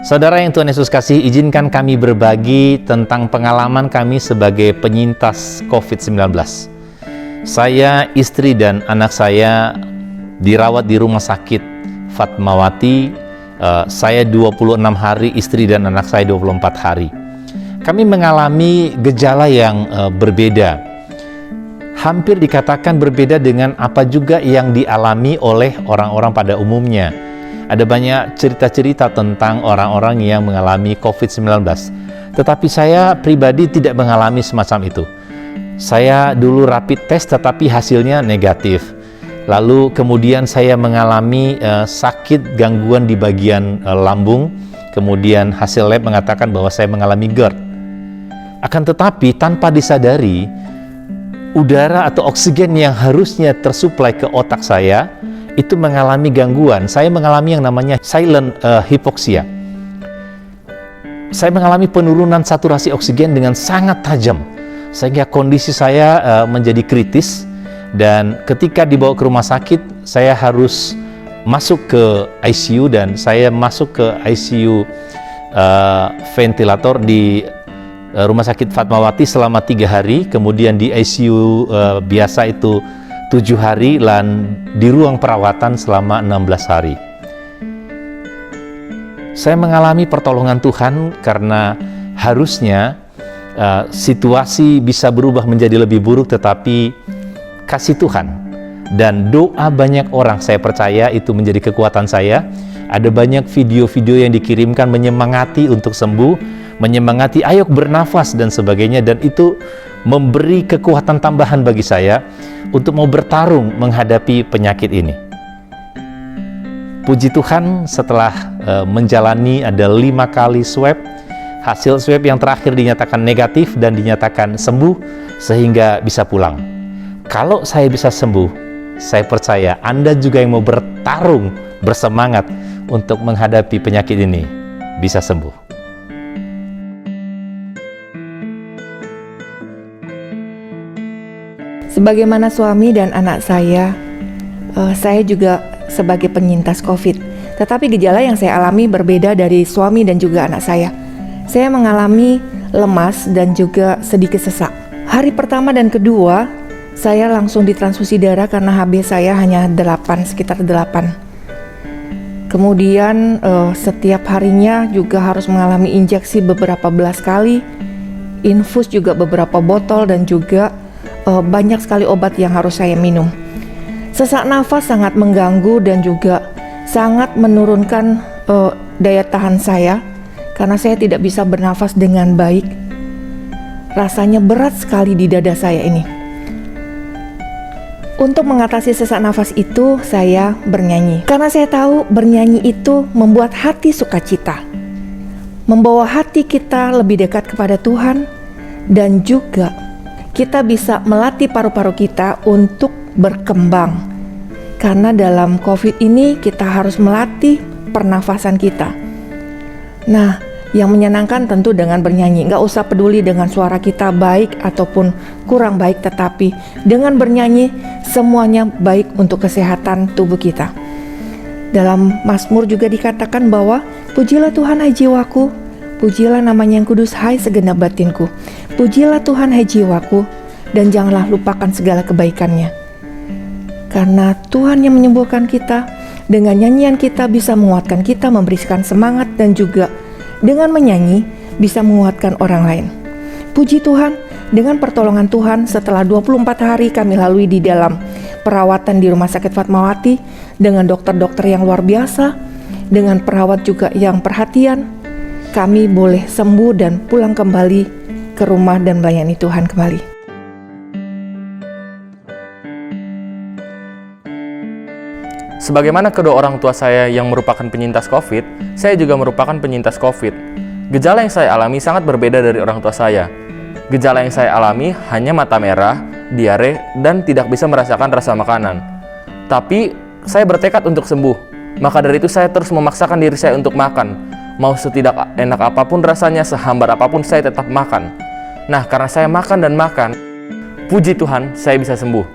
Saudara yang Tuhan Yesus kasih, izinkan kami berbagi tentang pengalaman kami sebagai penyintas COVID-19. Saya, istri dan anak saya dirawat di rumah sakit Fatmawati. Saya 26 hari, istri dan anak saya 24 hari. Kami mengalami gejala yang berbeda. Hampir dikatakan berbeda dengan apa juga yang dialami oleh orang-orang pada umumnya. Ada banyak cerita-cerita tentang orang-orang yang mengalami COVID-19. Tetapi saya pribadi tidak mengalami semacam itu. Saya dulu rapid test tetapi hasilnya negatif. Lalu kemudian saya mengalami sakit gangguan di bagian lambung. Kemudian hasil lab mengatakan bahwa saya mengalami GERD. Akan tetapi tanpa disadari, udara atau oksigen yang harusnya tersuplai ke otak saya itu mengalami gangguan. Saya mengalami yang namanya silent hypoxia. Saya mengalami penurunan saturasi oksigen dengan sangat tajam, sehingga kondisi saya menjadi kritis. Dan ketika dibawa ke rumah sakit, saya harus masuk ke ICU, dan saya masuk ke ICU ventilator di Rumah Sakit Fatmawati selama 3 hari, kemudian di ICU biasa itu 7 hari, dan di ruang perawatan selama 16 hari. Saya mengalami pertolongan Tuhan karena harusnya situasi bisa berubah menjadi lebih buruk, tetapi kasih Tuhan dan doa banyak orang, saya percaya itu menjadi kekuatan saya. Ada banyak video-video yang dikirimkan menyemangati untuk sembuh, menyemangati ayo bernafas dan sebagainya, dan itu memberi kekuatan tambahan bagi saya untuk mau bertarung menghadapi penyakit ini. Puji Tuhan, setelah menjalani ada 5 kali swab, hasil swab yang terakhir dinyatakan negatif dan dinyatakan sembuh sehingga bisa pulang. Kalau saya bisa sembuh, saya percaya Anda juga yang mau bertarung, bersemangat untuk menghadapi penyakit ini bisa sembuh. Sebagaimana suami dan anak saya juga sebagai penyintas COVID. Tetapi gejala yang saya alami berbeda dari suami dan juga anak saya. Saya mengalami lemas dan juga sedikit sesak. Hari pertama dan kedua, saya langsung ditransfusi darah karena HB saya hanya sekitar 8. Kemudian setiap harinya juga harus mengalami injeksi beberapa belas kali, infus juga beberapa botol, dan juga banyak sekali obat yang harus saya minum. Sesak nafas sangat mengganggu dan juga sangat menurunkan daya tahan saya karena saya tidak bisa bernafas dengan baik. Rasanya berat sekali di dada saya ini. Untuk mengatasi sesak nafas itu, saya bernyanyi. Karena saya tahu bernyanyi itu membuat hati sukacita, membawa hati kita lebih dekat kepada Tuhan, dan juga kita bisa melatih paru-paru kita untuk berkembang. Karena dalam COVID ini kita harus melatih pernafasan kita. Nah, yang menyenangkan tentu dengan bernyanyi. Nggak usah peduli dengan suara kita baik ataupun kurang baik, tetapi dengan bernyanyi semuanya baik untuk kesehatan tubuh kita. Dalam Mazmur juga dikatakan bahwa pujilah Tuhan hai jiwaku, pujilah namanya yang kudus hai segenap batinku. Pujilah Tuhan hai jiwaku, dan janganlah lupakan segala kebaikannya. Karena Tuhan yang menyembuhkan kita, dengan nyanyian kita bisa menguatkan kita, memberikan semangat, dan juga dengan menyanyi bisa menguatkan orang lain. Puji Tuhan, dengan pertolongan Tuhan setelah 24 hari kami lalui di dalam perawatan di Rumah Sakit Fatmawati dengan dokter-dokter yang luar biasa, dengan perawat juga yang perhatian, kami boleh sembuh dan pulang kembali ke rumah dan melayani Tuhan kembali. Sebagaimana kedua orang tua saya yang merupakan penyintas COVID, saya juga merupakan penyintas COVID. Gejala yang saya alami sangat berbeda dari orang tua saya. Gejala yang saya alami hanya mata merah, diare, dan tidak bisa merasakan rasa makanan. Tapi saya bertekad untuk sembuh. Maka dari itu saya terus memaksakan diri saya untuk makan. Mau setidak enak apapun rasanya, sehambar apapun saya tetap makan. Nah, karena saya makan dan makan, puji Tuhan saya bisa sembuh.